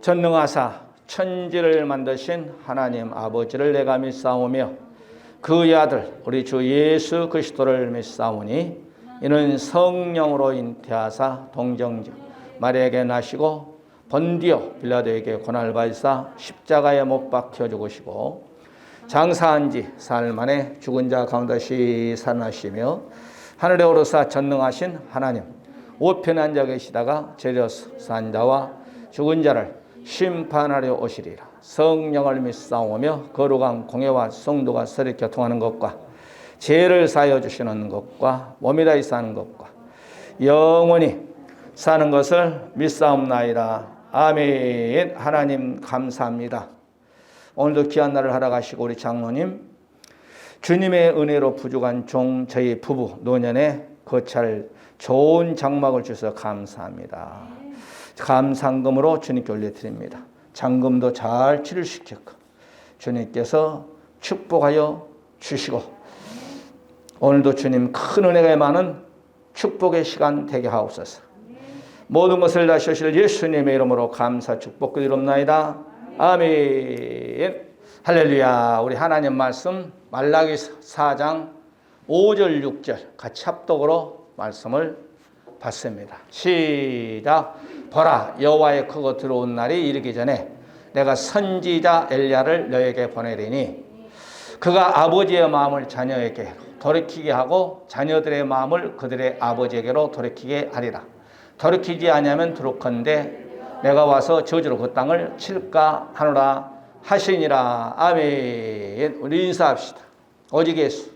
전능하사 천지를 만드신 하나님 아버지를 내가 믿사오며 그의 아들 우리 주 예수 그리스도를 믿사오니 이는 성령으로 잉태하사 동정녀 마리아에게 나시고 본디오 빌라도에게 고난을 받으사 십자가에 못 박혀 죽으시고 장사한 지 사흘 만에 죽은 자 가운데시 살아나시며 하늘에 오르사 전능하신 하나님 우편에 앉아 계시다가 제려서 산 자와 죽은 자를 심판하려 오시리라. 성령을 믿사오며 거룩한 공예와 성도가 서로 교통하는 것과 죄를 사하여 주시는 것과 몸이 다히 사는 것과 영원히 사는 것을 믿사옵나이다. 아멘. 하나님 감사합니다. 오늘도 귀한 날을 하러 가시고 우리 장로님 주님의 은혜로 부족한 종 저희 부부 노년에 거찰 좋은 장막을 주셔서 감사합니다. 감상금으로 주님께 올려드립니다. 잔금도 잘 치료시켰고 주님께서 축복하여 주시고 오늘도 주님 큰 은혜가 많은 축복의 시간 되게 하옵소서. 모든 것을 다시오실 예수님의 이름으로 감사 축복 드리옵나이다. 아멘. 할렐루야. 우리 하나님 말씀 말라기 4장 5절 6절 같이 합독으로 말씀을 받습니다. 시작. 보라 여호와의 크고 들어온 날이 이르기 전에 내가 선지자 엘리야를 너에게 보내리니 그가 아버지의 마음을 자녀에게 돌이키게 하고 자녀들의 마음을 그들의 아버지에게로 돌이키게 하리라. 돌이키지 아니하면 두렵건대 내가 와서 저주로 그 땅을 칠까 하노라 하시니라. 아멘. 우리 인사합시다. 오직 예수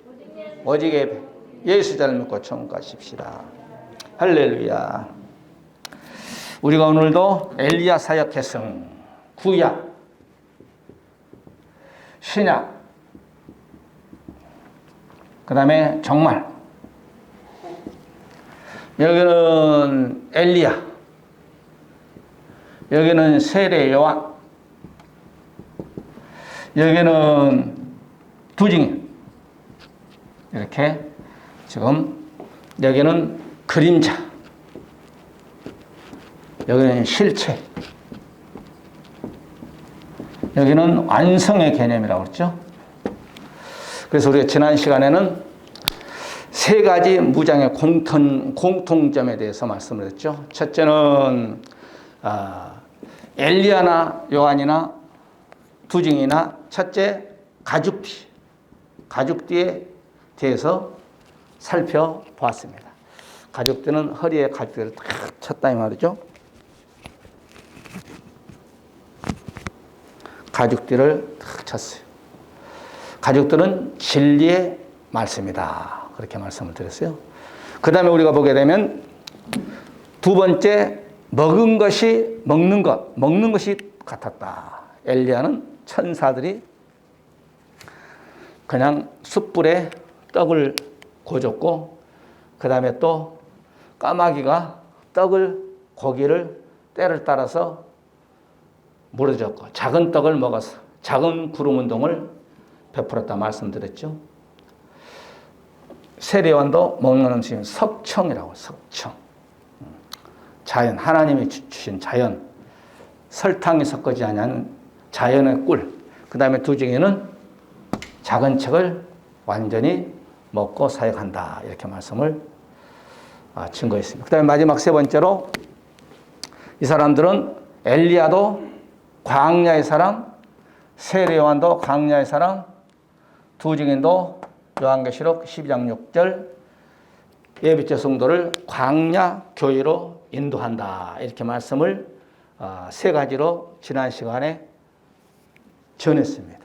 오직 예배 예수 잘 믿고 천국 가십시다. 할렐루야. 우리가 오늘도 엘리야 사역했음 구약 신약 그 다음에 정말 여기는 엘리야 여기는 세례 요한 여기는 두증인 이렇게 지금 여기는 그림자 여기는 실체 여기는 완성의 개념이라고 그랬죠. 그래서 우리가 지난 시간에는 세 가지 무장의 공통점에 대해서 말씀을 했죠. 첫째는 엘리야나 요한이나 두증이나 첫째 가죽띠에 대해서 살펴보았습니다. 가죽띠는 허리에 가죽띠를 탁 쳤다 이 말이죠. 가죽띠를 탁 쳤어요. 가죽띠는 진리의 말씀이다. 그렇게 말씀을 드렸어요. 그 다음에 우리가 보게 되면 두 번째 먹는 것이 같았다. 엘리야는 천사들이 그냥 숯불에 떡을 구워줬고 그 다음에 또 까마귀가 고기를 때를 따라서 물어줬고 작은 떡을 먹어서 작은 구름 운동을 베풀었다 말씀드렸죠. 세례요한도 먹는 음식은 석청이라고. 석청. 자연, 하나님이 주신 자연, 설탕이 섞이지 않은 자연의 꿀. 그 다음에 두증이는 작은 책을 완전히 먹고 사역한다. 이렇게 말씀을 증거했습니다. 그 다음에 마지막 세 번째로 이 사람들은 엘리야도 광야의 사람, 세례요한도 광야의 사람, 두증인도 요한계시록 12장 6절 예비죄 성도를 광야 교회로 인도한다. 이렇게 말씀을 세 가지로 지난 시간에 전했습니다.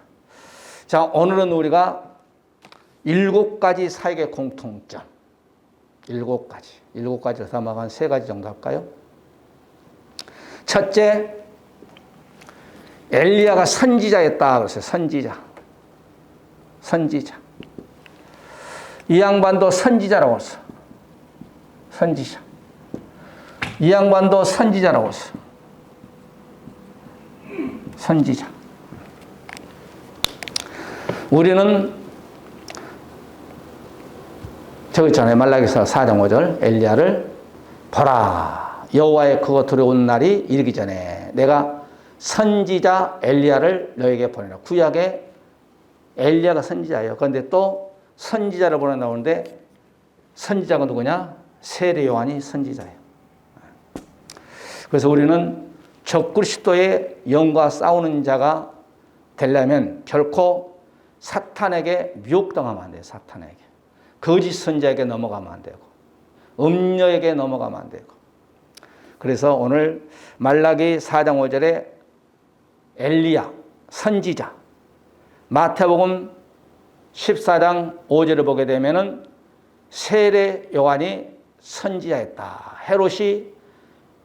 자, 오늘은 우리가 7가지 사역의 공통점, 7가지를 담아간 3가지 정도 할까요? 첫째, 엘리야가 선지자였다 그랬어요. 선지자. 이 양반도 선지자라고 했어. 선지자. 이 양반도 선지자라고 했어. 선지자. 우리는 저기 있잖아요. 말라기서 4장 5절 엘리야를 보라 여호와의 크고 두려운 날이 이르기 전에 내가 선지자 엘리야를 너에게 보내라. 구약에 엘리야가 선지자예요. 그런데 또 선지자를 보낸다는데 선지자가 누구냐? 세례 요한이 선지자예요. 그래서 우리는 적그리스도의 영과 싸우는 자가 되려면 결코 사탄에게 미혹당하면 안 돼요. 사탄에게. 거짓 선지자에게 넘어가면 안 되고 음녀에게 넘어가면 안 되고. 그래서 오늘 말라기 4장 5절에 엘리야 선지자, 마태복음 14장 5절을 보게 되면은 세례 요한이 선지자였다. 헤롯이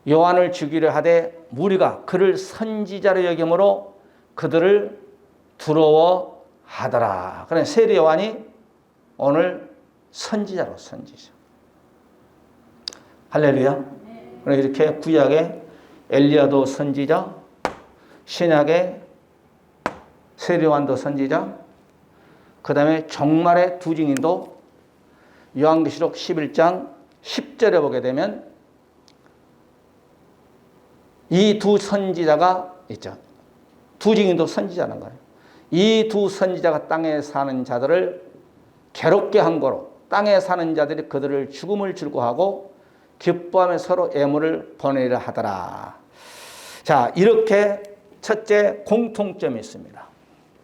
요한을 죽이려 하되 무리가 그를 선지자로 여김으로 그들을 두려워하더라. 그래 세례 요한이 오늘 선지자로 선지자. 할렐루야. 그래 이렇게 구약에 엘리야도 선지자, 신약에 세례 요한도 선지자, 그 다음에 종말의 두 증인도 요한계시록 11장 10절에 보게 되면 이 두 선지자가 있죠. 두 증인도 선지자는 거예요. 이 두 선지자가 땅에 사는 자들을 괴롭게 한 거로 땅에 사는 자들이 그들을 죽음을 즐거워하고 기뻐하며 서로 애물을 보내려 하더라. 자, 이렇게 첫째 공통점이 있습니다.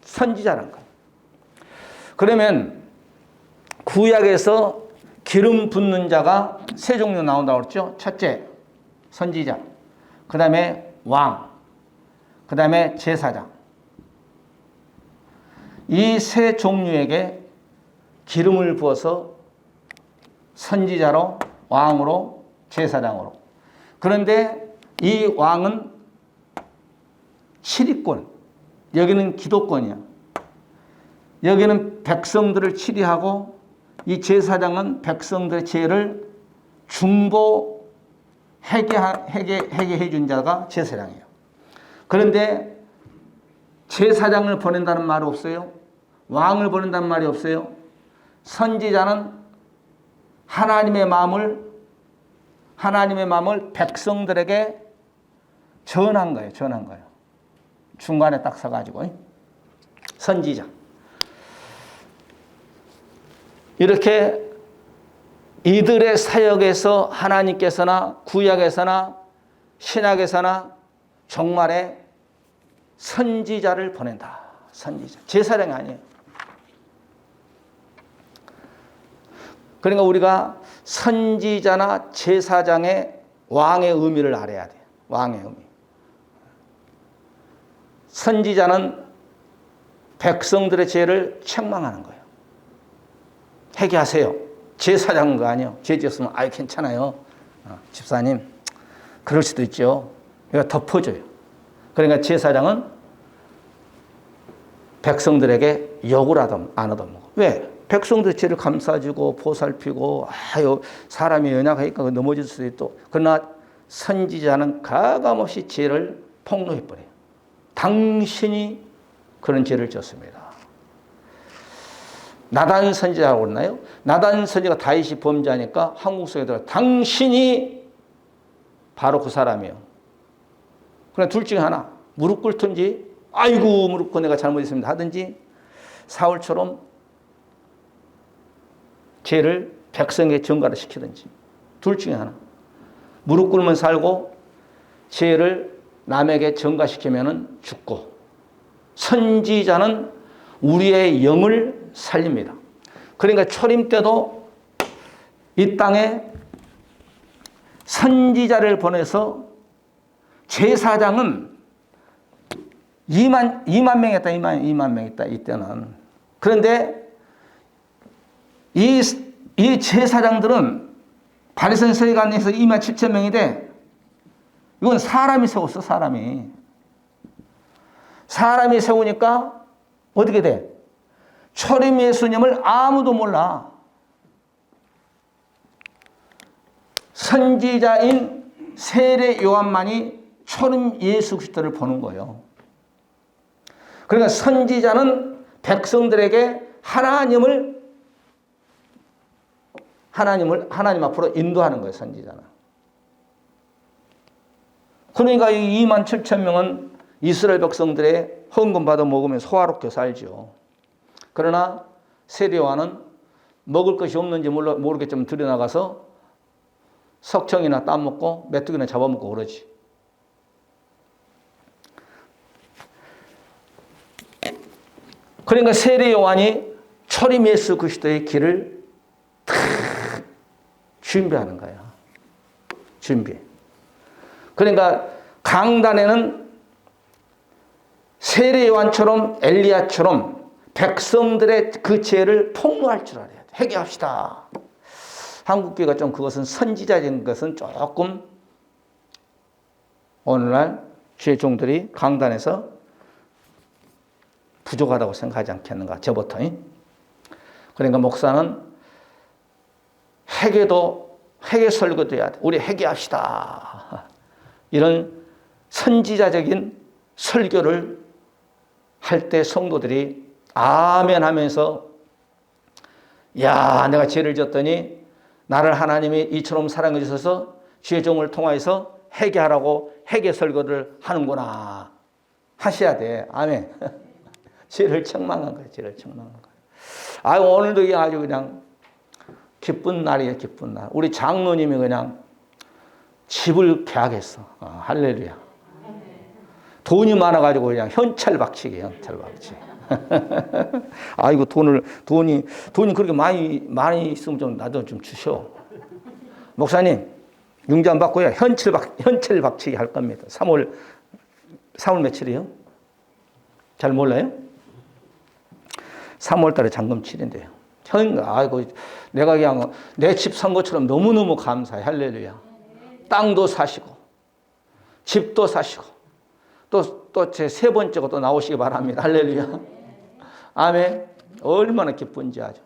선지자라는 거예요. 그러면 구약에서 기름 붓는 자가 세 종류 나온다고 그랬죠. 첫째 선지자, 그 다음에 왕, 그 다음에 제사장. 이 세 종류에게 기름을 부어서 선지자로, 왕으로, 제사장으로. 그런데 이 왕은 치리권, 여기는 기도권이야. 여기는 백성들을 치리하고 이 제사장은 백성들의 죄를 중보 회개해 준 자가 제사장이에요. 그런데 제사장을 보낸다는 말이 없어요. 왕을 보낸다는 말이 없어요. 선지자는 하나님의 마음을 백성들에게 전한 거예요. 전한 거예요. 중간에 딱 서가지고 선지자. 이렇게 이들의 사역에서 하나님께서나 구약에서나 신약에서나 종말에 선지자를 보낸다. 선지자. 제사장이 아니에요. 그러니까 우리가 선지자나 제사장의 왕의 의미를 알아야 돼요. 왕의 의미. 선지자는 백성들의 죄를 책망하는 거예요. 회개하세요. 제사장은 거 아니에요. 죄 지었으면 아유 괜찮아요. 집사님 그럴 수도 있죠. 이거 덮어줘요. 그러니까 제사장은 백성들에게 욕을 하든 안 하든 먹어. 왜? 백성들 죄를 감싸주고 보살피고 아유 사람이 연약하니까 넘어질 수도 있고. 그러나 선지자는 가감없이 죄를 폭로해버려요. 당신이 그런 죄를 졌습니다. 나단 선지자라고 그러나요? 나단 선지자가 다윗이 범죄하니까 한국 속에 들어 당신이 바로 그 사람이에요. 그냥 둘 중에 하나. 무릎 꿇든지 아이고 무릎 꿇고 내가 잘못했습니다 하든지 사울처럼 죄를 백성에게 전가를 시키든지 둘 중에 하나. 무릎 꿇으면 살고 죄를 남에게 전가시키면 죽고 선지자는 우리의 영을 살립니다. 그러니까 초림 때도 이 땅에 선지자를 보내서 제사장은 2만 명 있다. 2만 명 있다. 이때는. 그런데 이 제사장들은 바리새인 서기관에서 2만 7천 명인데 이건 사람이 세웠어. 사람이 세우니까 어떻게 돼? 초림 예수님을 아무도 몰라. 선지자인 세례 요한만이 초림 예수 그리스도를 보는 거예요. 그러니까 선지자는 백성들에게 하나님 앞으로 인도하는 거예요. 선지자는. 그러니까 이 2만 7천 명은 이스라엘 백성들의 헌금 받아 먹으면 소화롭게 살죠. 그러나 세례 요한은 먹을 것이 없는지 모르겠지만 들여나가서 석청이나 따먹고 메뚜기나 잡아먹고 그러지. 그러니까 세례 요한이 초림 예수 그리스도의 길을 다 준비하는 거야. 준비. 그러니까 강단에는 세례 요한처럼 엘리야처럼 백성들의 그 죄를 폭로할 줄 알아야 돼. 회개합시다. 한국교회가 좀 그것은 선지자적인 것은 조금 오늘날 주의 종들이 강단에서 부족하다고 생각하지 않겠는가. 저부터. 그러니까 목사는 회개 설교도 해야 돼. 우리 회개합시다. 이런 선지자적인 설교를 할 때 성도들이 아멘 하면서 야, 내가 죄를 졌더니 나를 하나님이 이처럼 사랑해 주셔서 주의 종을 통하여서 회개하라고 회개 설교를 하는구나 하셔야 돼. 아멘. 죄를 책망한 거예요. 죄를 책망한 거예요. 아유, 오늘도 아주 그냥 기쁜 날이에요. 기쁜 날. 우리 장로님이 그냥 집을 계약했어. 할렐루야. 돈이 많아가지고 그냥 현찰박치기. 아이고, 돈이 그렇게 많이 있으면 좀 나도 좀 주셔. 목사님, 융자 안 받고요. 현찰박치기 할 겁니다. 3월 며칠이요? 잘 몰라요? 3월 달에 잔금 치린대요. 아이고, 내가 그냥 내 집 산 것처럼 너무너무 감사해. 할렐루야. 땅도 사시고, 집도 사시고, 또 제 세 번째가 또 나오시기 바랍니다. 할렐루야. 아멘. 얼마나 기쁜지 아주.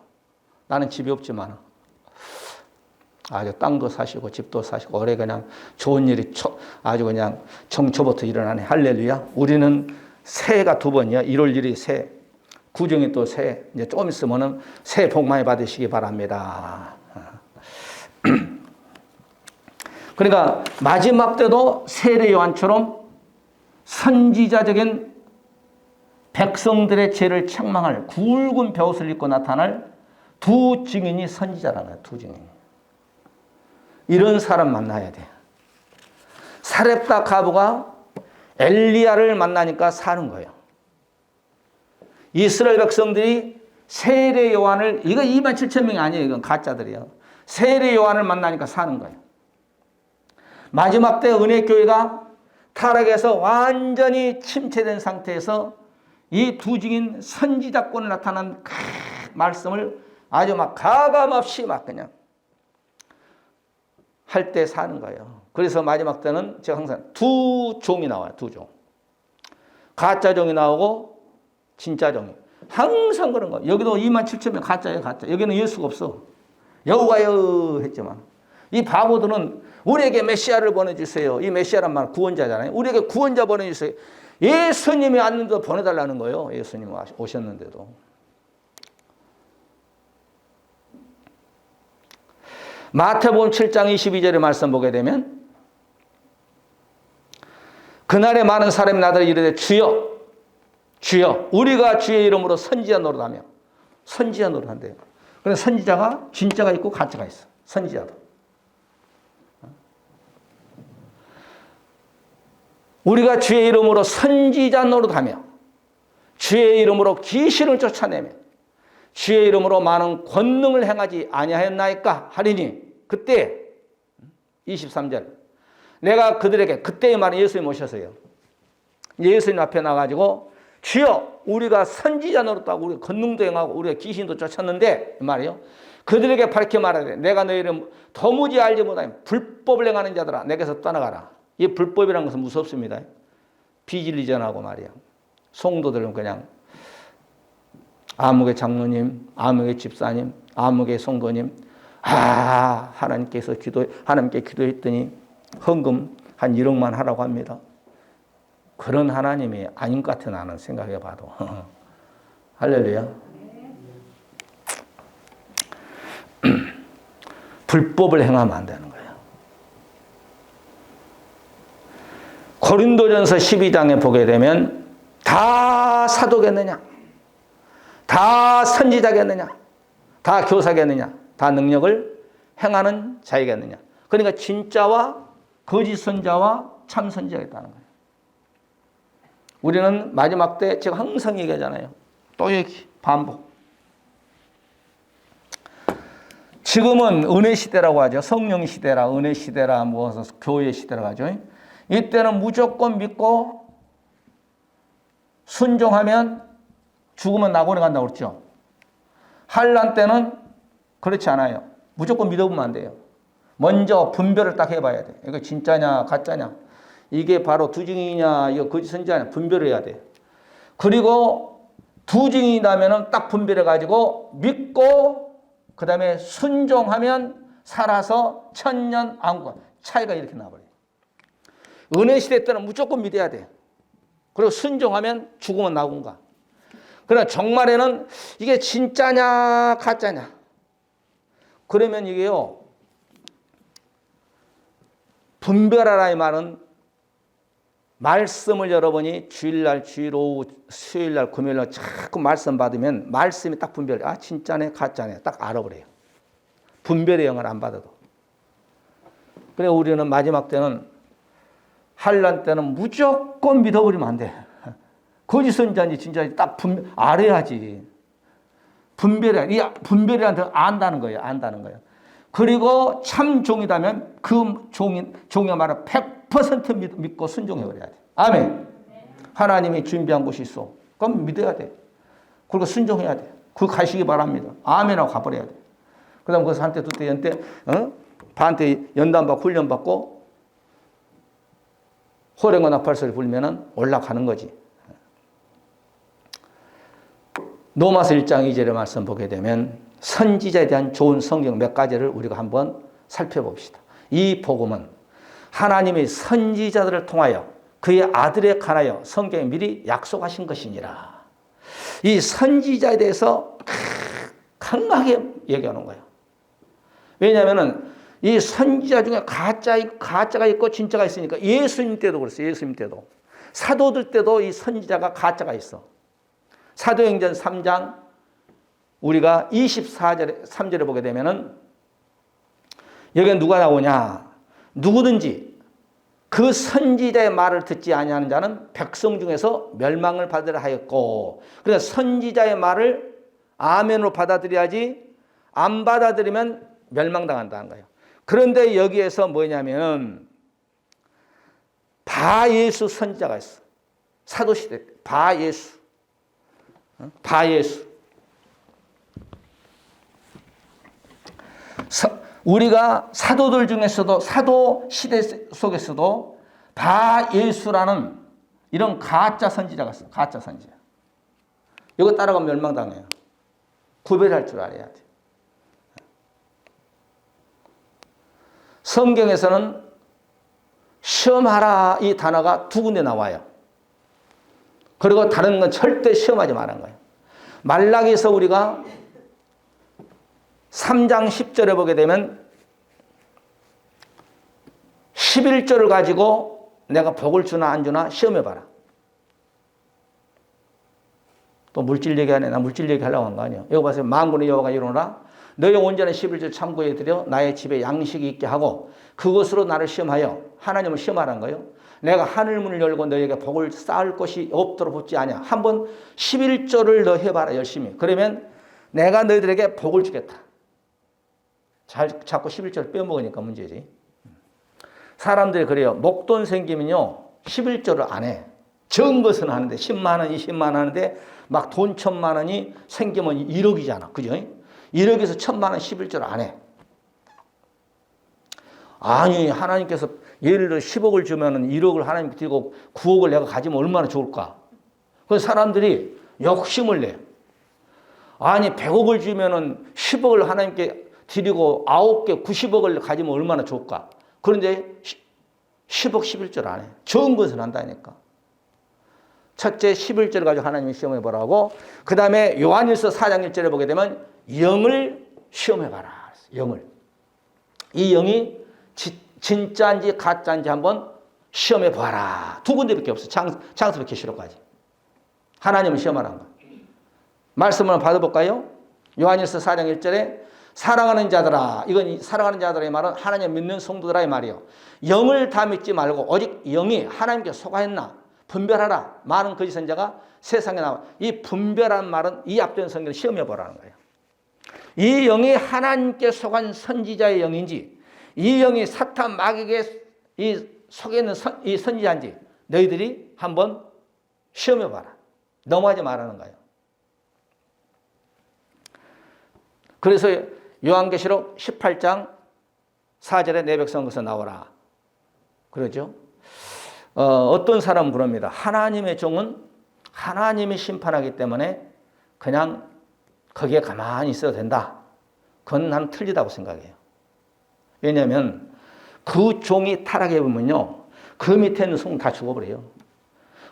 나는 집이 없지만 아주 땅도 사시고 집도 사시고 올해 그냥 좋은 일이 아주 그냥 정초부터 일어나네. 할렐루야. 우리는 새해가 두 번이야. 1월 1일이 새해. 구정이 또 새해. 이제 좀 있으면은 새해 복 많이 받으시기 바랍니다. 그러니까 마지막 때도 세례 요한처럼 선지자적인 백성들의 죄를 책망할 굵은 벼옷을 입고 나타날 두 증인이 선지자라는 거예요. 두 증인. 이런 사람 만나야 돼. 사렙다 가부가 엘리야를 만나니까 사는 거예요. 이스라엘 백성들이 세례 요한을, 이거 27,000명이 아니에요. 이건 가짜들이에요. 세례 요한을 만나니까 사는 거예요. 마지막 때 은혜교회가 타락해서 완전히 침체된 상태에서 이 두 증인 선지자권을 나타난 그 말씀을 아주 막 가감없이 막 그냥 할 때 사는 거예요. 그래서 마지막 때는 제가 항상 두 종이 나와요. 두 종. 가짜 종이 나오고 진짜 종이. 항상 그런 거예요. 여기도 27,000명 가짜예요. 가짜. 여기는 예수가 없어. 여호와여 했지만 이 바보들은 우리에게 메시아를 보내주세요. 이 메시아란 말 구원자잖아요. 우리에게 구원자 보내주세요. 예수님이 왔는데도 보내달라는 거예요. 예수님이 오셨는데도. 마태복음 7장 22절의 말씀 보게 되면 그날에 많은 사람이 나더러 이르되 주여 주여 우리가 주의 이름으로 선지자 노릇하며 선지자 노릇한대요. 그래서 선지자가 진짜가 있고 가짜가 있어. 선지자도. 우리가 주의 이름으로 선지자 노릇하며 주의 이름으로 귀신을 쫓아내며 주의 이름으로 많은 권능을 행하지 아니하였나이까 하리니 그때 23절 내가 그들에게 그때의 말은 예수님 오셔서요. 예수님 앞에 나가지고 주여 우리가 선지자 노릇하고 우리가 권능도 행하고 우리가 귀신도 쫓았는데 이 말이요. 그들에게 밝히 말하되 내가 너희를 도무지 알지 못하니 불법을 행하는 자들아 내게서 떠나가라. 이 불법이라는 것은 무섭습니다. 비진리전하고 말이야. 성도들은 그냥 아무개 장로님, 아무개 집사님, 아무개 성도님, 하나님께 기도했더니 헌금 한 1억만 하라고 합니다. 그런 하나님이 아닌 것 같아 나는 생각해 봐도. 할렐루야. 불법을 행하면 안 되는 거예요. 고린도전서 12장에 보게 되면 다 사도겠느냐? 다 선지자겠느냐? 다 교사겠느냐? 다 능력을 행하는 자이겠느냐? 그러니까 진짜와 거짓 선자와 참 선지자가 있다는 거예요. 우리는 마지막 때 제가 항상 얘기하잖아요. 또 얘기, 반복. 지금은 은혜 시대라고 하죠. 성령 시대라, 은혜 시대라, 뭐 교회 시대라고 하죠. 이때는 무조건 믿고 순종하면 죽으면 낙원에 간다고 그랬죠. 환난 때는 그렇지 않아요. 무조건 믿어보면 안 돼요. 먼저 분별을 딱 해봐야 돼. 이거 진짜냐 가짜냐. 이게 바로 두 증인이냐 이거 거짓 선지자냐 분별을 해야 돼. 그리고 두 증인이 나면은 딱 분별해가지고 믿고 그 다음에 순종하면 살아서 천년 안구 차이가 이렇게 나버려요. 은혜 시대 때는 무조건 믿어야 돼. 그리고 순종하면 죽으면 나군가. 그러나 정말에는 이게 진짜냐 가짜냐. 그러면 이게요. 분별하라 이 말은 말씀을 여러분이 주일날, 주일 오후, 수요일날, 금요일날 자꾸 말씀 받으면 말씀이 딱 분별해. 아 진짜네 가짜네 딱 알아버려요. 분별의 영을 안 받아도. 그래 우리는 마지막 때는 환난 때는 무조건 믿어버리면 안 돼. 거짓 선지자인지 진짜인지 딱 알아야지. 분별해. 이 분별이라는 걸 안다는 거예요. 안다는 거예요. 그리고 참 종이라면 그 종의 말을 100% 믿고 순종해버려야 돼. 아멘. 하나님이 준비한 곳이 있어. 그럼 믿어야 돼. 그리고 순종해야 돼. 그 가시기 바랍니다. 아멘하고 가버려야 돼. 그 다음 거기서 한때 두때 연때 반때 연단받고 훈련받고 호랭과 나팔소리 불면은 올라가는 거지. 로마서 1장 2절의 말씀 보게 되면 선지자에 대한 좋은 성경 몇 가지를 우리가 한번 살펴봅시다. 이 복음은 하나님의 선지자들을 통하여 그의 아들에 관하여 성경에 미리 약속하신 것이니라. 이 선지자에 대해서 강하게 얘기하는 거예요. 왜냐하면 이 선지자 중에 가짜가 있고 진짜가 있으니까 예수님 때도 그랬어요. 예수님 때도. 사도들 때도 이 선지자가 가짜가 있어. 사도행전 3장 우리가 24절에 3절에 보게 되면은 여기에 누가 나오냐? 누구든지 그 선지자의 말을 듣지 아니하는 자는 백성 중에서 멸망을 받으라 하였고, 그러니까 선지자의 말을 아멘으로 받아들여야지 안 받아들이면 멸망당한다는 거예요. 그런데 여기에서 뭐냐면 바예수 선지자가 있어. 사도시대 때 바예수. 바예수. 우리가 사도들 중에서도 사도 시대 속에서도 바예수라는 이런 가짜 선지자가 있어. 가짜 선지자. 이거 따라가면 멸망당해요. 구별할 줄 알아야 돼. 성경에서는 시험하라 이 단어가 두 군데 나와요. 그리고 다른 건 절대 시험하지 말라는 거예요. 말라기서 우리가 3장 10절에 보게 되면 11절을 가지고 내가 복을 주나 안 주나 시험해봐라. 또 물질 얘기하네. 나 물질 얘기하려고 한 거 아니에요. 여기 보세요. 만군의 여호와가 이르노라 너희 온전한 11절 참고해 드려 나의 집에 양식이 있게 하고 그것으로 나를 시험하여 하나님을 시험하라는 거예요. 내가 하늘문을 열고 너희에게 복을 쌓을 것이 없도록 붙지 않냐. 한번 11절을 너 해봐라 열심히. 그러면 내가 너희들에게 복을 주겠다. 자꾸 11절 빼먹으니까 문제지. 사람들이 그래요. 목돈 생기면요 11절을 안 해. 적은 것은 하는데 10만 원, 20만 원 하는데 막 돈 1,000만 원이 생기면 1억이잖아. 그죠? 1억에서 1,000만 원 11절 안 해. 아니 하나님께서 예를 들어 10억을 주면은 1억을 하나님께 드리고 9억을 내가 가지면 얼마나 좋을까? 그래서 사람들이 욕심을 내. 아니 100억을 주면은 10억을 하나님께 드리고 9개 90억을 가지면 얼마나 좋을까? 그런데 10억 11절 안 해. 적은 것을 한다니까. 첫째 11절을 가지고 하나님이 시험해 보라고. 그 다음에 요한일서 4장 1절에 보게 되면 영을 시험해 봐라. 영을. 이 영이 진짜인지 가짜인지 한번 시험해 보아라. 두 군데밖에 없어. 창세부터 계시록까지. 하나님을 시험하라는 거예요. 말씀을 한번 받아볼까요? 요한일서 4장 1절에 사랑하는 자들아, 이건 사랑하는 자들의 말은 하나님 믿는 성도들의 말이요. 영을 다 믿지 말고 오직 영이 하나님께 속하였나 분별하라. 많은 거짓 선자가 세상에 나와. 이 분별하는 말은 이 앞전 성경을 시험해 보라는 거예요. 이 영이 하나님께 속한 선지자의 영인지, 이 영이 사탄 마귀에게 이 속에 있는 이 선지자인지 너희들이 한번 시험해 봐라. 넘어가지 말라는 거예요. 그래서 요한계시록 18장 4절에 내 백성 것을 나오라. 그러죠. 어떤 사람은 그럽니다. 하나님의 종은 하나님이 심판하기 때문에 그냥 거기에 가만히 있어도 된다. 그건 난 틀리다고 생각해요. 왜냐하면 그 종이 타락해 보면요, 그 밑에 있는 성은 다 죽어버려요.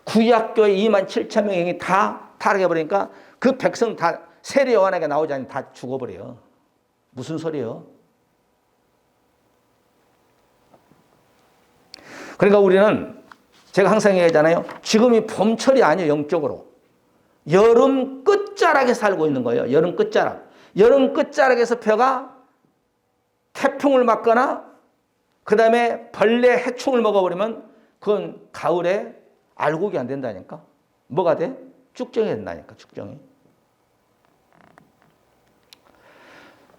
구약교회 2만 7천 명이 다 타락해 버리니까 그 백성 다 세례 요한에게 나오지 않으면 다 죽어버려요. 무슨 소리예요? 그러니까 우리는 제가 항상 얘기하잖아요. 지금이 봄철이 아니에요. 영적으로. 여름 끝자락에 살고 있는 거예요. 여름 끝자락. 여름 끝자락에서 벼가 태풍을 맞거나 그 다음에 벌레 해충을 먹어버리면 그건 가을에 알곡이 안 된다니까. 뭐가 돼? 쭉정이 된다니까. 쭉정이.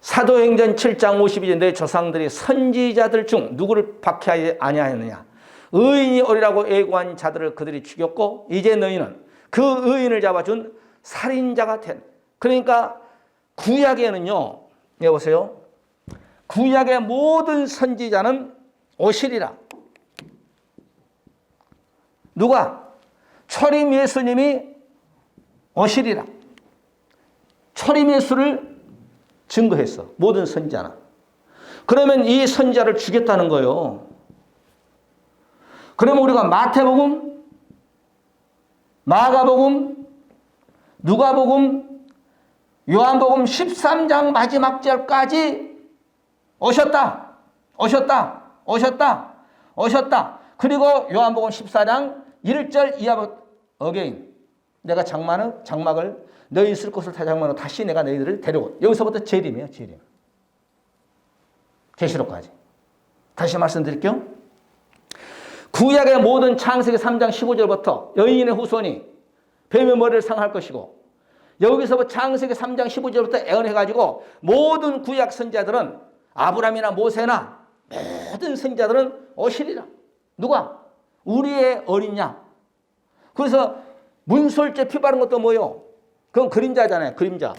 사도행전 7장 52절 내 조상들이 선지자들 중 누구를 박해하지 아니하였느냐. 의인이 오리라고 애고한 자들을 그들이 죽였고 이제 너희는 그 의인을 잡아준 살인자가 된. 그러니까 구약에는요. 여보세요. 구약의 모든 선지자는 오시리라. 누가? 초림 예수님이 오시리라. 초림 예수를 증거했어. 모든 선지자는. 그러면 이 선지자를 죽였다는 거예요. 그러면 우리가 마태복음, 마가복음, 누가복음, 요한복음 13장 마지막 절까지 오셨다. 오셨다. 오셨다. 오셨다. 그리고 요한복음 14장 1절 이하부터 어게인. 내가 장막을 너희 있을 곳을 다 장막으로 다시 내가 너희들을 데려오. 여기서부터 재림이에요. 재림. 계시록까지. 다시 말씀드릴게요. 구약의 모든 창세기 3장 15절부터 여인의 후손이 뱀의 머리를 상할 것이고 여기서부터 창세기 3장 15절부터 애언해가지고 모든 구약 선지자들은 아브라함이나 모세나 모든 선지자들은 오시리라. 누가? 우리의 어린 양. 그래서 문설주에 피 바른 것도 뭐요? 그건 그림자잖아요. 그림자.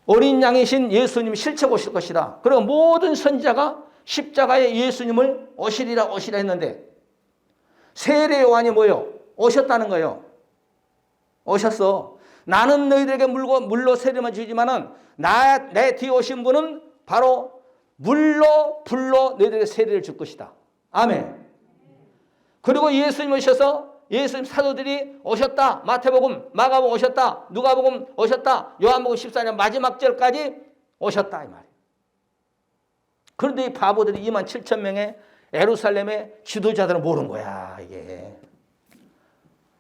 어린 양이신 예수님이 실체 오실 것이다. 그리고 모든 선지자가 십자가에 예수님을 오시리라 오시라 했는데 세례 요한이 뭐요? 오셨다는 거예요. 오셨어. 나는 너희들에게 물로 세례만 주지만은 내 뒤에 오신 분은 바로 물로 불로 너희들에게 세례를 줄 것이다. 아멘. 그리고 예수님 오셔서 예수님 사도들이 오셨다. 마태복음, 마가복음 오셨다. 누가복음 오셨다. 요한복음 14장 마지막 절까지 오셨다 이 말이에요. 그런데 이 바보들이 2만 7천 명의 예루살렘의 지도자들은 모르는 거야 이게.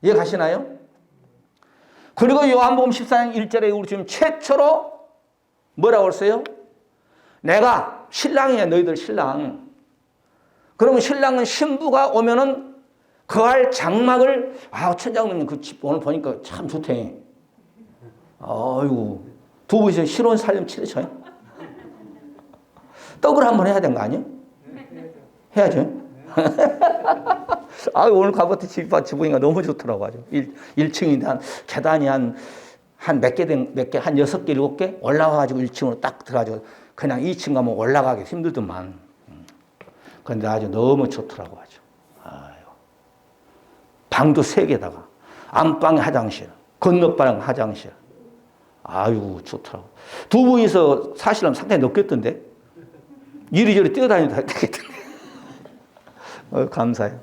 이해 가시나요? 그리고 요한복음 14장 1절에 우리 지금 최초로 뭐라고 했어요? 내가 신랑이야 너희들 신랑. 그러면 신랑은 신부가 오면은 거할 장막을 천장님 그 집 오늘 보니까 참 좋대. 아이고 두 분이서 신혼 살림 치르쳐요. 떡을 한번 해야 되는 거 아니에요? 해야죠. 오늘 가봤더니 지붕이가 너무 좋더라고 아주. 1층인데 한 계단이 한 몇 개, 한 6개, 7개 올라와가지고 1층으로 딱 들어가지고 그냥 2층 가면 올라가기 힘들더만. 그런데 아주 너무 좋더라고 아주. 방도 3개다가 안방에 화장실, 건너방 화장실. 아유 좋더라고. 두 분이서 사실은 상당히 높겠던데. 이리저리 뛰어다니다 되겠던데. 감사해요.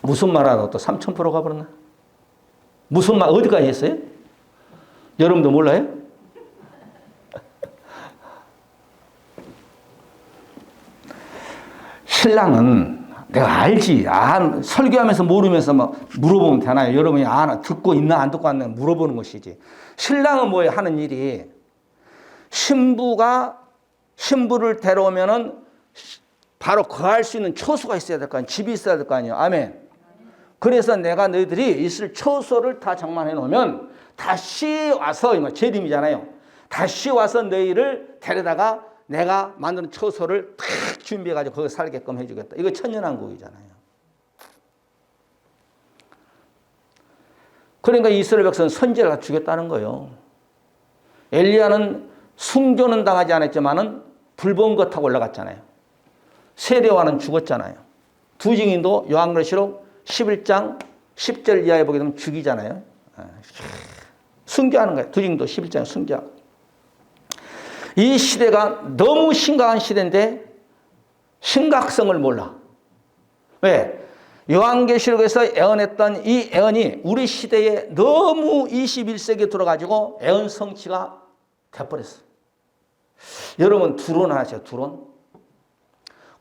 무슨 말 하다가 또 3,000% 가버렸나? 무슨 말 어디까지 했어요? 여러분도 몰라요? 신랑은 내가 알지. 설교하면서 모르면서 막 물어보면 되나요? 여러분이 듣고 있나 안 듣고 있나 물어보는 것이지. 신랑은 뭐예요? 하는 일이 신부를 데려오면은 바로 거할 수 있는 처소가 있어야 될 거 아니에요. 집이 있어야 될 거 아니에요. 아멘. 그래서 내가 너희들이 있을 처소를 다 장만해 놓으면 다시 와서, 재림이잖아요. 다시 와서 너희를 데려다가 내가 만드는 처소를 탁 준비해가지고 거기 살게끔 해주겠다. 이거 천년왕국이잖아요. 그러니까 이스라엘 백성은 선지자를 갖추겠다는 거예요. 엘리야는 순교는 당하지 않았지만은 불본 것 타고 올라갔잖아요. 세례와는 죽었잖아요. 두 증인도 요한계시록 11장 10절 이하에 보게 되면 죽이잖아요. 순교하는 거예요. 두 증인도 11장에 순교하고. 이 시대가 너무 심각한 시대인데 심각성을 몰라. 왜? 요한계시록에서 애언했던 이 애언이 우리 시대에 너무 21세기에 들어가지고 애언 성취가 돼버렸어. 여러분 드론 아세요? 드론?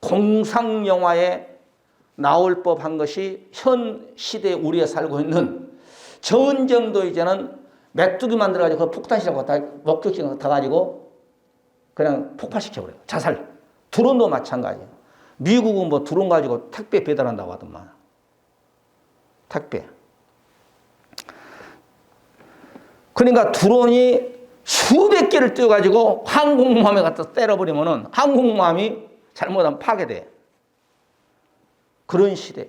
공상영화에 나올 법한 것이 현 시대에 우리가 살고 있는 전쟁도 이제는 메뚜기 만들어가지고 그 폭탄시라고 다 목격지가 다 가지고 그냥 폭발시켜버려요. 자살. 드론도 마찬가지예요. 미국은 뭐 드론 가지고 택배 배달한다고 하더만. 택배. 그러니까 드론이 수백 개를 띄워가지고 항공모함에 갖다 때려버리면은 항공모함이 잘못하면 파괴돼. 그런 시대.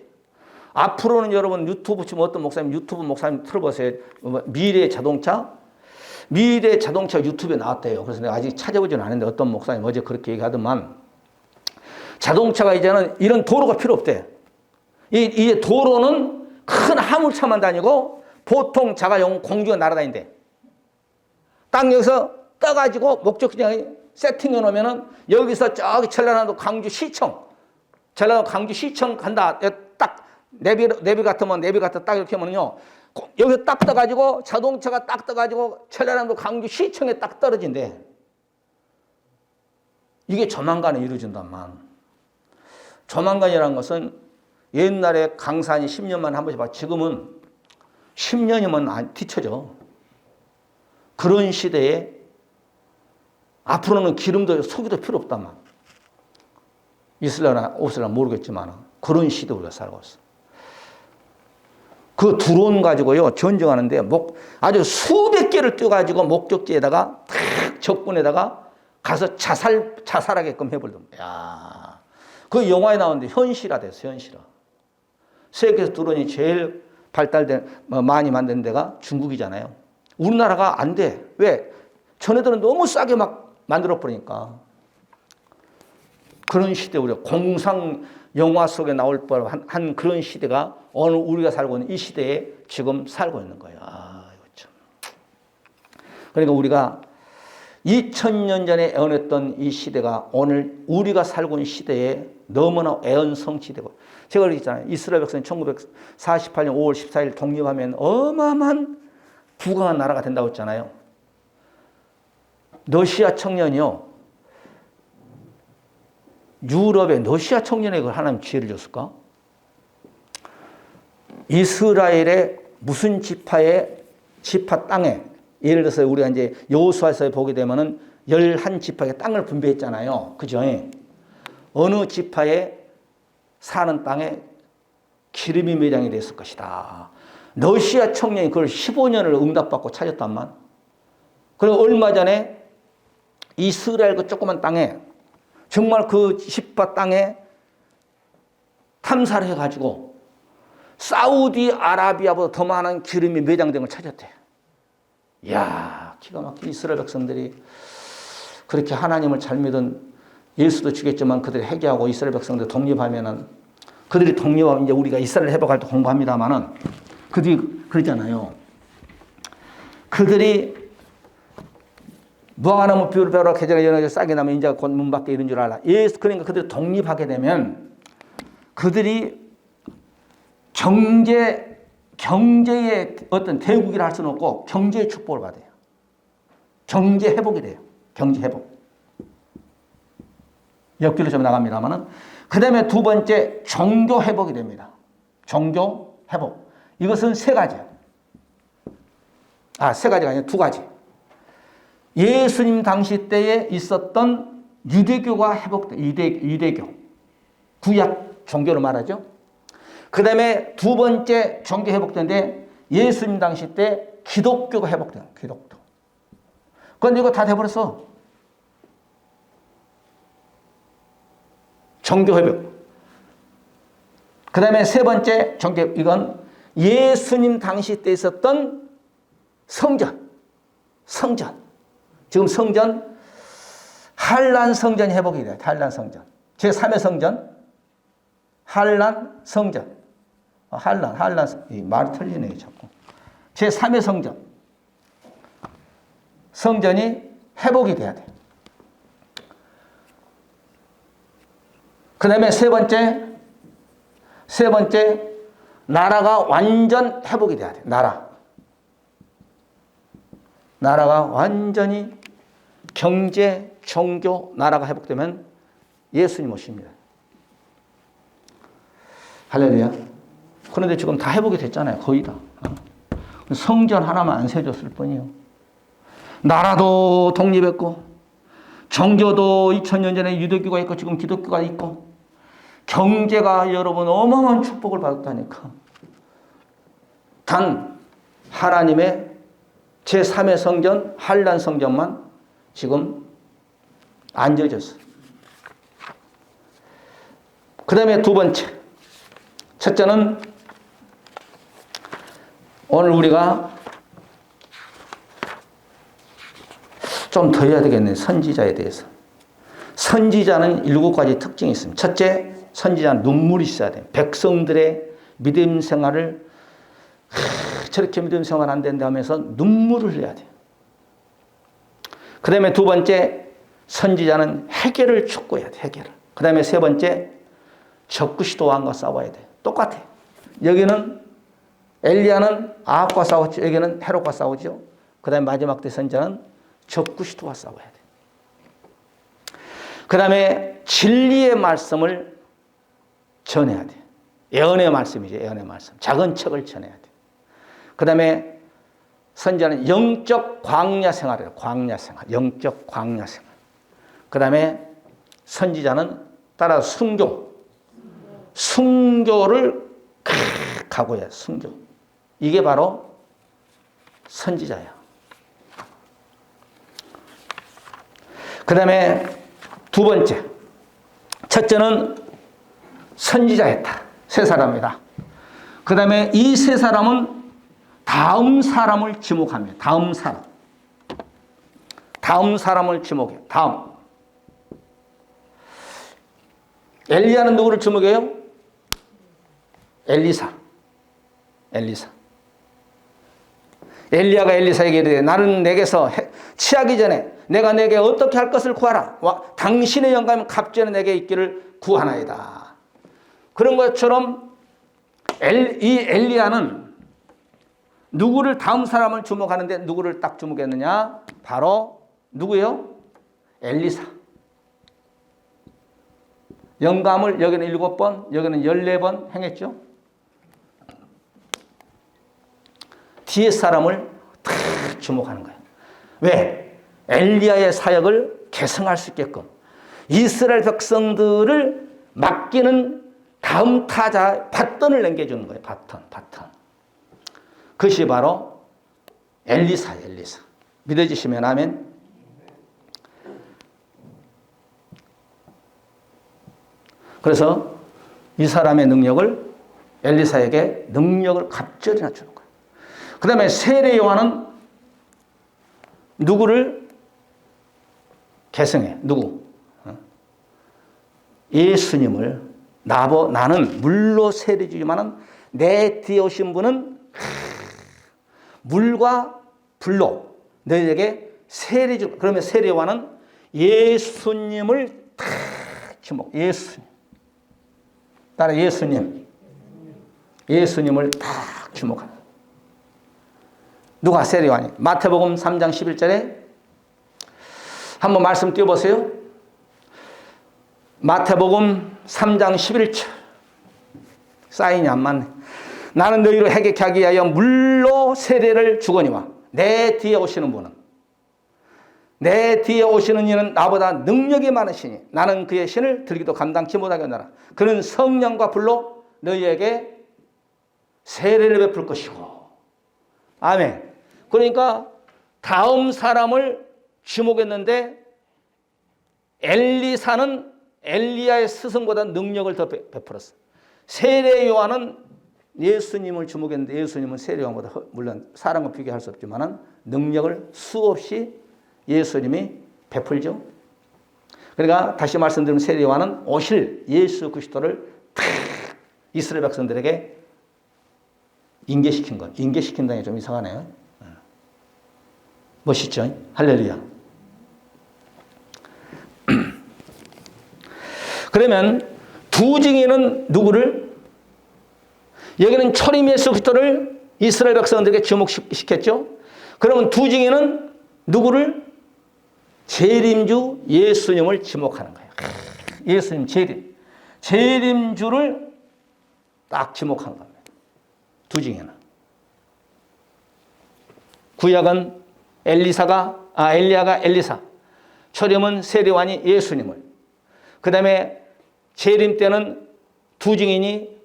앞으로는 여러분 유튜브 지금 어떤 유튜브 목사님 틀어보세요. 미래 자동차 유튜브에 나왔대요. 그래서 내가 아직 찾아보지는 않았는데 어떤 목사님 어제 그렇게 얘기하더만 자동차가 이제는 이런 도로가 필요 없대. 이제 도로는 큰 화물차만 다니고 보통 자가용 공중에 날아다닌대. 딱 여기서 떠가지고 목적지에 세팅해 놓으면은 여기서 저기 전라남도 강주시청 간다. 딱 내비 같으면 내비 같아 딱 이렇게 하면요. 여기서 딱 떠가지고 자동차가 딱 떠가지고 전라남도 강주시청에 딱 떨어진대. 이게 조만간에 이루어진다만. 조만간이라는 것은 옛날에 강산이 10년만 한 번씩 봐. 지금은 10년이면 뒤쳐져. 그런 시대에 앞으로는 기름도 석유도 필요 없다만. 있을려나 없을려나 모르겠지만 그런 시대 우리가 살고 있어. 그 드론 가지고요 전쟁하는데 아주 수백 개를 띄워가지고 목적지에다가 탁 적군에다가 가서 자살하게끔 해버리던데. 야, 그 영화에 나오는데 현실화 됐어. 현실화. 세계에서 드론이 제일 많이 만드는 데가 중국이잖아요. 우리나라가 안 돼. 왜? 전에들은 너무 싸게 막 만들어 버리니까. 그런 시대, 우리가 공상 영화 속에 나올 법한 그런 시대가 오늘 우리가 살고 있는 이 시대에 지금 살고 있는 거예요. 이거 참. 그러니까 우리가 2000년 전에 애언했던 이 시대가 오늘 우리가 살고 있는 시대에 너무나 애언성취되고, 제가 그랬잖아요. 이스라엘 백성이 1948년 5월 14일 독립하면 어마어마한 부강한 나라가 된다고 했잖아요. 러시아 청년이요. 유럽의 러시아 청년에게 하나님 지혜를 줬을까? 이스라엘의 무슨 지파 땅에, 예를 들어서 우리가 이제 여호수아에서 보게 되면은 11지파의 땅을 분배했잖아요. 그죠? 어느 지파에 사는 땅에 기름이 매장이 됐을 것이다. 러시아 청년이 그걸 15년을 응답받고 찾았단만. 그리고 얼마 전에 이스라엘 그 조그만 땅에 정말 그 지파 땅에 탐사를 해가지고 사우디아라비아보다 더 많은 기름이 매장된 걸 찾았대. 이야, 기가 막힌 이스라엘 백성들이 그렇게 하나님을 잘 믿은, 예수도 주겠지만 그들이 회개하고 이스라엘 백성들 독립하면은, 그들이 독립하면 이제 우리가 이스라엘 회복할 때 공부합니다만은, 그들이 그러잖아요. 그들이 무화과나무 비율 배우라 계절에 연어져 싹이 나면 인자가 곧 문 밖에 이른 줄 알라. 그러니까 그들이 독립하게 되면 그들이 경제의 어떤 대국이라 할 수는 없고 경제의 축복을 받아요. 경제 회복이 돼요. 경제 회복. 옆길로 좀 나갑니다만은 그 다음에 두 번째, 종교 회복이 됩니다. 종교 회복. 이것은 세 가지예요. 세 가지가 아니라 두 가지. 예수님 당시 때에 있었던 유대교가 회복돼. 유대교. 구약 종교로 말하죠. 그 다음에 두 번째 종교 회복되는데 예수님 당시 때 기독교가 회복돼요. 기독교. 그런데 이거 다 돼버렸어. 종교 회복. 그 다음에 세 번째 종교, 이건 예수님 당시 때 있었던 성전. 지금 성전, 한란 성전이 회복이 돼요. 한란 성전. 제3의 성전. 한란 성전. 이 말이 틀리네, 자꾸. 제3의 성전. 성전이 회복이 돼야 돼. 그 다음에 세 번째, 나라가 완전 회복이 돼야 돼. 나라가 완전히 경제, 종교, 나라가 회복되면 예수님 오십니다. 할렐루야. 그런데 지금 다 회복이 됐잖아요. 거의 다. 성전 하나만 안 세워줬을 뿐이요. 나라도 독립했고, 종교도 2000년 전에 유대교가 있고, 지금 기독교가 있고, 경제가 여러분 어마어마한 축복을 받았다니까. 단 하나님의 제3의 성전, 한란 성전만 지금 안 지어졌어요. 그 다음에 두 번째. 첫째는 오늘 우리가 좀 더 해야 되겠네. 선지자에 대해서. 선지자는 7가지 특징이 있습니다. 첫째, 선지자는 눈물이 있어야 돼요. 백성들의 믿음 생활을 저렇게 믿음 생활 안 된다 하면서 눈물을 흘려야 돼요. 그 다음에 두 번째, 선지자는 해결을 촉구해야 돼. 해결을. 그 다음에 세 번째, 적그리스도 왕과 싸워야 돼. 똑같아. 여기는 엘리야는 아합과 싸웠죠. 여기는 헤롯과 싸우죠. 그 다음에 마지막 때 선지자는 적그리스도와 싸워야 돼. 그 다음에 진리의 말씀을 전해야 돼. 예언의 말씀이죠. 예언의 말씀. 작은 책을 전해야 돼. 그 다음에 선지자는 영적 광야 생활이에요. 광야 생활. 영적 광야 생활. 그 다음에 선지자는 따라 순교를 각오해요. 순교. 이게 바로 선지자야. 그 다음에 두 번째. 첫째는 선지자였다. 세 사람이다. 그 다음에 이 세 사람은 다음 사람을 지목합니다. 다음 사람을 지목해요. 다음. 엘리야는 누구를 지목해요? 엘리사. 엘리야가 엘리사에게 이르되 나는 내게서 취하기 전에 내가 내게 어떻게 할 것을 구하라. 당신의 영감은 갑절에 내게 있기를 구하나이다. 그런 것처럼 이 엘리야는 누구를 다음 사람을 주목하는데 누구를 딱 주목했느냐? 바로 누구예요? 엘리사. 영감을 여기는 7번, 여기는 14번 행했죠. 뒤에 사람을 다 주목하는 거예요. 왜? 엘리야의 사역을 계승할 수 있게끔 이스라엘 백성들을 맡기는 다음 타자 바톤을 넘겨주는 거예요. 바톤. 그것이 바로 엘리사예요. 엘리사. 믿어지시면 아멘. 그래서 이 사람의 능력을 엘리사에게 능력을 갑절히 주는 거예요. 그 다음에 세례 요한은 누구를 계승해? 누구? 예수님을 나는 물로 세례 주지만은 내 뒤에 오신 분은 물과 불로 너희에게 세례 주. 그러면 세례 요한은 예수님을 다 주목. 예수님. 따라 예수님을 다 주목하는. 누가 세례 요한이? 마태복음 3장 11절에 한번 말씀 띄워보세요. 마태복음 3장 11절. 사인이 안 맞네. 나는 너희로 해결케 하기 위하여 물로 세례를 주거니와 내 뒤에 오시는 분은, 내 뒤에 오시는 이는 나보다 능력이 많으시니 나는 그의 신을 들기도 감당치 못하겠노라. 그는 성령과 불로 너희에게 세례를 베풀 것이고. 아멘. 그러니까 다음 사람을 지목했는데 엘리사는 엘리야의 스승보다 능력을 더 베풀었어. 세례 요한은 예수님을 주목했는데 예수님은 세례 요한보다 물론 사람과 비교할 수 없지만 능력을 수없이 예수님이 베풀죠. 그러니까 다시 말씀드리면 세례 요한은 오실 예수 그리스도를 이스라엘 백성들에게 인계시킨 것. 인계시킨다는 게 좀 이상하네요. 멋있죠? 할렐루야. 그러면 두 증인은 누구를? 여기는 초림 예수 그리스도를 이스라엘 백성들에게 주목시켰죠. 그러면 두 증인은 누구를? 재림주 예수님을 지목하는 거예요. 예수님 재림. 재림주를 딱 지목하는 겁니다. 두 증인은. 구약은 엘리야가 엘리사. 초림은 세례요한이 예수님을. 그 다음에 재림 때는 두 증인이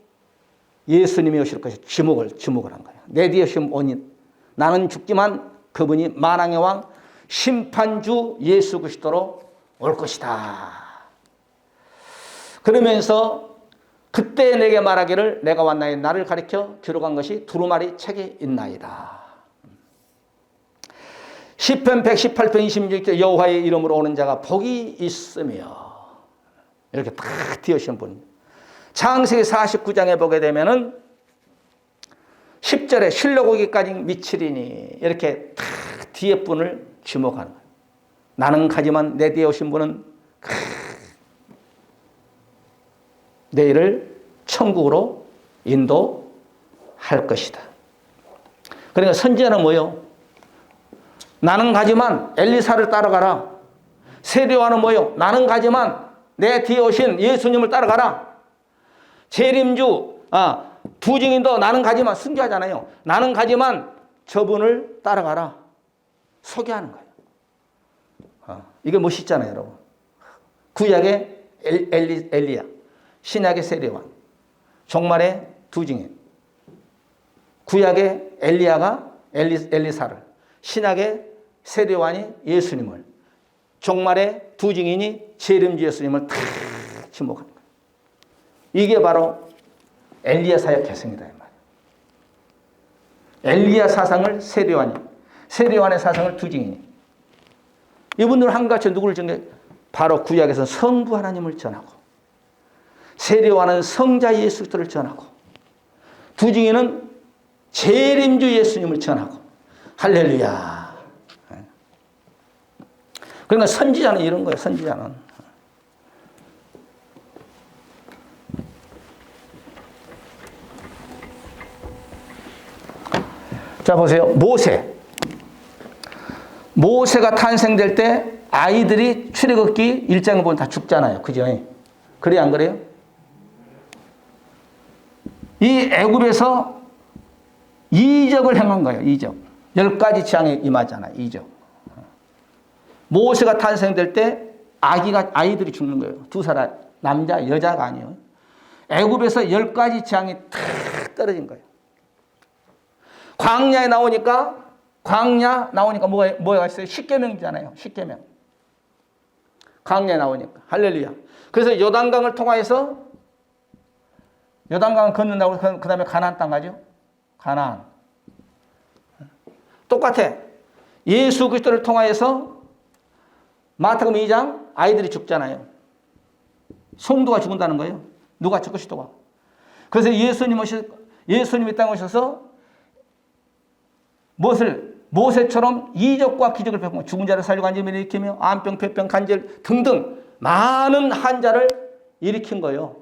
예수님이 오실 것이 지목을 한 거예요. 내 뒤에 오신 원인. 나는 죽지만 그분이 만왕의 왕 심판주 예수 그리스도로 올 것이다. 그러면서 그때 내게 말하기를 내가 왔나니 나를 가리켜 기록한 것이 두루마리 책에 있나이다. 시편 118편 26절 여호와의 이름으로 오는 자가 복이 있으며 이렇게 딱 띄우신 분. 창세기 49장에 보게 되면은 10절에 실로고기까지 미치리니 이렇게 딱 뒤에 분을 지목하는 거예요. 나는 가지만 내 뒤에 오신 분은 내일을 천국으로 인도할 것이다. 그러니까 선지자는 뭐요? 나는 가지만 엘리사를 따라가라. 세례요한은 뭐요? 나는 가지만 내 뒤에 오신 예수님을 따라가라. 재림주 두 증인도 나는 가지만 순교하잖아요. 나는 가지만 저분을 따라가라. 소개하는 거예요. 이게 멋있잖아요, 여러분. 구약의 엘리야, 신약의 세례요한, 종말의 두 증인. 구약의 엘리야가 엘리사를, 신약의 세례요한이 예수님을, 종말의 두 증인이 재림주 예수님을 탁 지목하는 거예요. 이게 바로 엘리야 사역 계승이다 이 말이에요. 엘리야 사상을 세례요한이, 세례요한의 사상을 두 증인이. 이분들은 한같이 누구를 전해? 바로 구약에서는 성부 하나님을 전하고, 세례요한은 성자 예수 그리스도를 전하고, 두 증인은 재림주 예수님을 전하고. 할렐루야. 그러니까 선지자는 이런 거예요. 선지자는. 자, 보세요. 모세가 탄생될 때 아이들이 출애굽기 1장에 보면 다 죽잖아요. 그죠? 그래요, 안 그래요? 이 애굽에서 이적을 행한 거예요. 이적. 10가지 재앙에 임하잖아요. 이적. 모세가 탄생될 때 아이들이 죽는 거예요. 두 사람, 남자, 여자가 아니에요. 애굽에서 10가지 재앙이 탁 떨어진 거예요. 광야 나오니까 뭐가 있어요? 십계명이잖아요. 십계명. 광야에 나오니까. 할렐루야. 그래서 요단강을 통하여서 요단강을 건넌다고 그 다음에 가나안 땅 가죠. 가나안. 똑같아. 예수 그리스도를 통하여서 마태복음 2장 아이들이 죽잖아요. 성도가 죽는다는 거예요. 누가 죽고 싶도가. 그래서 예수님이 땅에 오셔서 모세처럼 이적과 기적을 베푸고 죽은 자를 살리고 앉은 자를 일으키며 암병, 폐병, 간질 등등 많은 환자를 일으킨 거예요.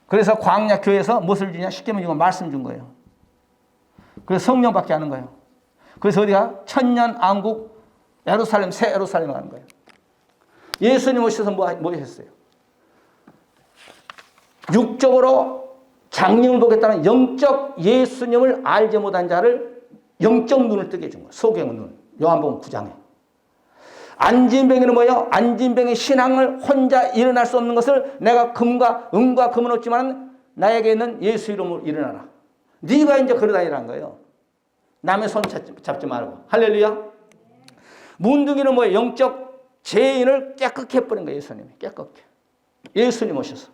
그래서 광야 교회에서 무엇을 주냐? 십계명 주고 말씀 준 거예요. 그래서 성령 받게 하는 거예요. 그래서 어디가? 천년 왕국 예루살렘, 새 예루살렘 가는 거예요. 예수님 오셔서 뭐 하셨어요? 육적으로 장님을 보겠다는 영적 예수님을 알지 못한 자를 영적 눈을 뜨게 해준 거예요. 소경의 눈. 요한복음 9장에. 안진뱅이는 뭐예요? 안진뱅이 신앙을 혼자 일어날 수 없는 것을 내가 은과 금은 없지만 나에게 있는 예수 이름으로 일어나라. 네가 이제 걸어다니라는 거예요. 남의 손 잡지 말고. 할렐루야. 문둥이는 뭐예요? 영적 죄인을 깨끗게 해버린 거예요. 예수님이 깨끗게. 예수님 오셔서.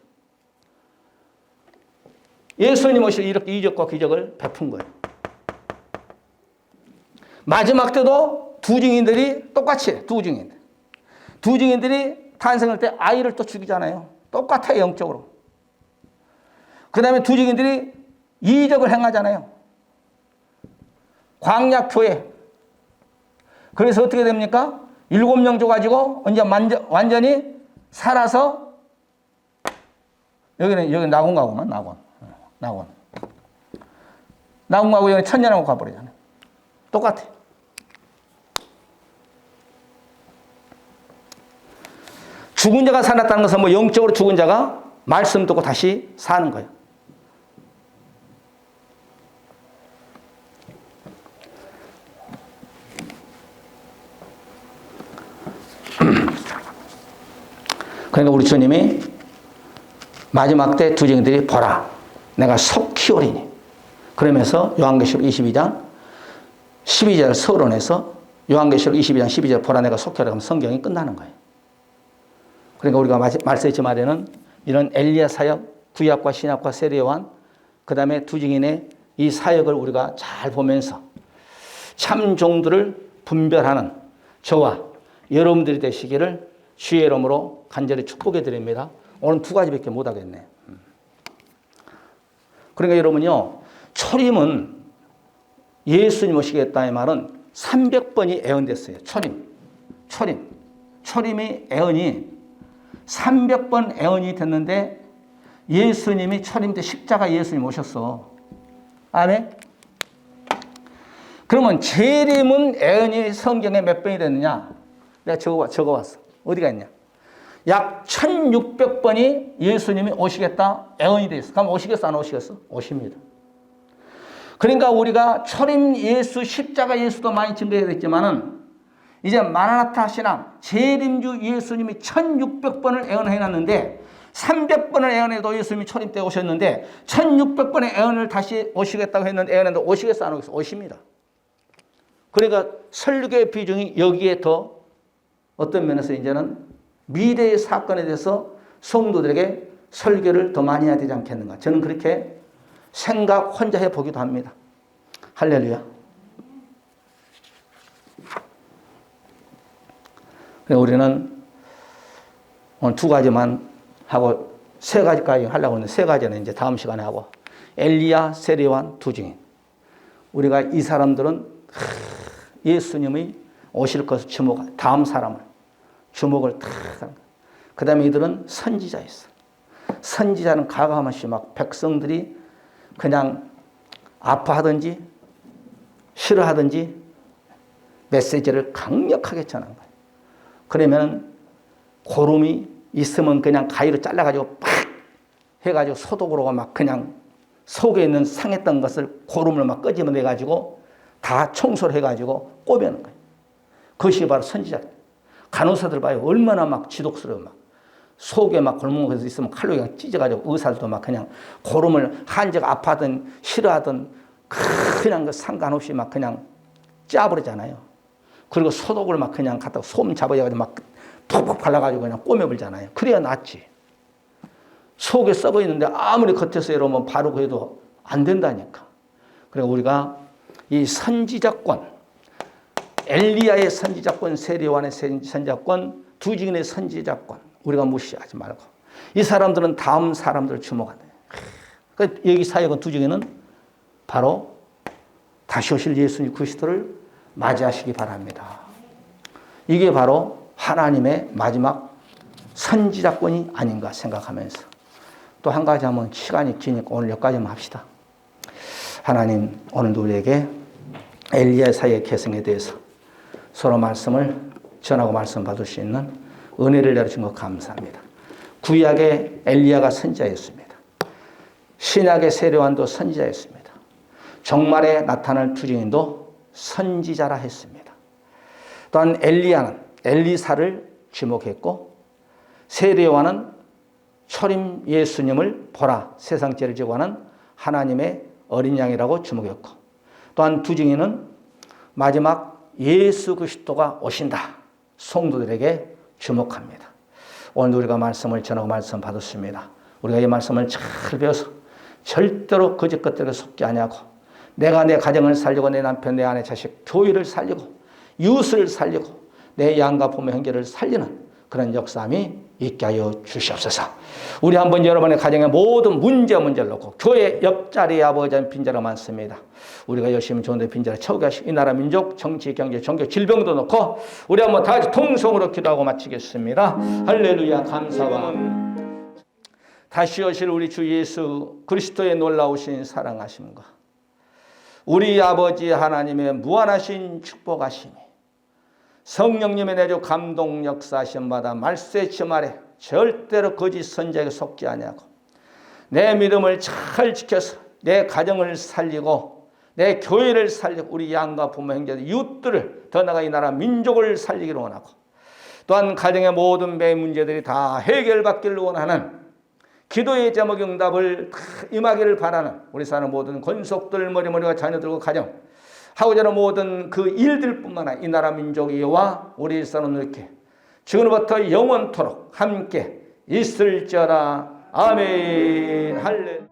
예수님 오셔서 이렇게 이적과 기적을 베푼 거예요. 마지막 때도 두 증인들이 똑같이 해요. 두 증인들. 두 증인들이 탄생할 때 아이를 또 죽이잖아요. 똑같아요. 영적으로. 그 다음에 두 증인들이 이적을 행하잖아요. 광야교회. 그래서 어떻게 됩니까? 7명 줘가지고 이제 완전히 살아서 여기는 낙원가구만. 낙원가구 여기 천년하고 가버리잖아요. 똑같아. 죽은 자가 살았다는 것은 뭐 영적으로 죽은 자가 말씀 듣고 다시 사는 거예요. 그러니까 우리 주님이 마지막 때 두 증인들이 보라 내가 속히 오리니 그러면서 요한계시록 22장 12절 서론에서 요한계시록 22장 12절 보라 내가 속히 오리니 하면 성경이 끝나는 거예요. 그러니까 우리가 말씀했지 말에는 이런 엘리야 사역, 구약과 신약과 세례 요한 그 다음에 두 증인의 이 사역을 우리가 잘 보면서 참 종들을 분별하는 저와 여러분들이 되시기를 주의 이름으로 간절히 축복해 드립니다. 오늘 두 가지밖에 못 하겠네. 그러니까 여러분요, 초림은 예수님 오시겠다의 말은 300번이 애언됐어요. 초림이 애언이 300번 애언이 됐는데 예수님이 초림 때 십자가 예수님 오셨어. 아멘? 그러면 재림은 애언이 성경에 몇 번이 됐느냐? 내가 적어왔어. 어디가 있냐? 약 1600번이 예수님이 오시겠다 애언이 되어 있어. 그럼 오시겠어 안 오시겠어? 오십니다. 그러니까 우리가 초림 예수 십자가 예수도 많이 증거했지만은 이제 마라나타 신앙 재림주 예수님이 1600번을 애언해놨는데 300번을 애언해도 예수님이 초림 때 오셨는데 1600번의 애언을 다시 오시겠다고 했는데 애언해도 오시겠어 안 오시겠어? 오십니다. 그러니까 설교의 비중이 여기에 더 어떤 면에서 이제는 미래의 사건에 대해서 성도들에게 설교를 더 많이 해야 되지 않겠는가. 저는 그렇게 생각 혼자 해보기도 합니다. 할렐루야. 우리는 오늘 두 가지만 하고 세 가지까지 하려고 하는데 세 가지는 이제 다음 시간에 하고 엘리야, 세례 요한, 두 증인. 우리가 이 사람들은 예수님이 오실 것을 주목할 다음 사람을 주목을 탁 하는 거예요. 그 다음에 이들은 선지자였어요. 선지자는 가감없이 막 백성들이 그냥 아파하든지 싫어하든지 메시지를 강력하게 전한 거예요. 그러면 고름이 있으면 그냥 가위로 잘라가지고 팍 해가지고 소독으로 막 그냥 속에 있는 상했던 것을 고름을 막 끄집어내가지고 다 청소를 해가지고 꼬매는 거예요. 그것이 바로 선지자. 간호사들 봐요. 얼마나 막 지독스러워. 막 속에 막 골목에서 있으면 칼로 그냥 찢어가지고 의사들도 막 그냥 고름을 한적 아파하든 싫어하든 그냥 그 상관없이 막 그냥 짜버리잖아요. 그리고 소독을 막 그냥 갖다가 솜 잡아가지고 막 푹푹 발라가지고 그냥 꼬매버리잖아요. 그래야 낫지. 속에 썩어 있는데 아무리 겉에서 이러면 바르고 해도 안 된다니까. 그러니까 우리가 이 선지자권, 엘리야의 선지자권, 세례 요한의 선지자권, 두 증인의 선지자권 우리가 무시하지 말고 이 사람들은 다음 사람들을 주목한다. 그러니까 여기 사역은 두 증인은 바로 다시 오실 예수님 그리스도를 맞이하시기 바랍니다. 이게 바로 하나님의 마지막 선지자권이 아닌가 생각하면서 또 한 가지 하면 시간이 기니까 오늘 여기까지만 합시다. 하나님 오늘도 우리에게 엘리야 사이의 계승에 대해서 서로 말씀을 전하고 말씀 받을 수 있는 은혜를 내려준 것 감사합니다. 구약의 엘리야가 선지자였습니다. 신약의 세례요한도 선지자였습니다. 종말에 나타날 투증인도 선지자라 했습니다. 또한 엘리야는 엘리사를 지목했고 세례요한은 초림 예수님을 보라 세상 죄를 지고 하는 하나님의 어린 양이라고 주목했고 또한 두 증인은 마지막 예수 그리스도가 오신다 성도들에게 주목합니다. 오늘 우리가 말씀을 전하고 말씀 받았습니다. 우리가 이 말씀을 잘 배워서 절대로 거짓 것들에 속지 아니하고 내가 내 가정을 살리고 내 남편 내 아내 자식 교회를 살리고 이웃을 살리고 내 양가 부모 형제를 살리는 그런 역사함이 있게 하여 주시옵소서. 우리 한번 여러분의 가정의 모든 문제를 놓고 교회 옆자리에 아버지는 빈자가 많습니다. 우리가 열심히 좋은데 빈자를 채우게 하시고 이 나라 민족 정치 경제 종교 질병도 놓고 우리 한번 다 같이 통성으로 기도하고 마치겠습니다. 할렐루야. 감사와 다시 오실 우리 주 예수 그리스도의 놀라우신 사랑하심과 우리 아버지 하나님의 무한하신 축복하심이 성령님의 내주 감동 역사하심마다 말세치 아래 절대로 거짓 선자에게 속지 아니하고 내 믿음을 잘 지켜서 내 가정을 살리고 내 교회를 살리고 우리 양가 부모 형제들 이웃들을 더 나아가 이 나라 민족을 살리기를 원하고 또한 가정의 모든 매 문제들이 다 해결받기를 원하는 기도의 제목 응답을 임하기를 바라는 우리 사는 모든 권속들 머리머리와 자녀들과 가정 하고자 하는 모든 그 일들뿐만 아니라 이 나라 민족이와 우리 일사는 이렇게 지금부터 영원토록 함께 있을지어다. 아멘. 할렐루야.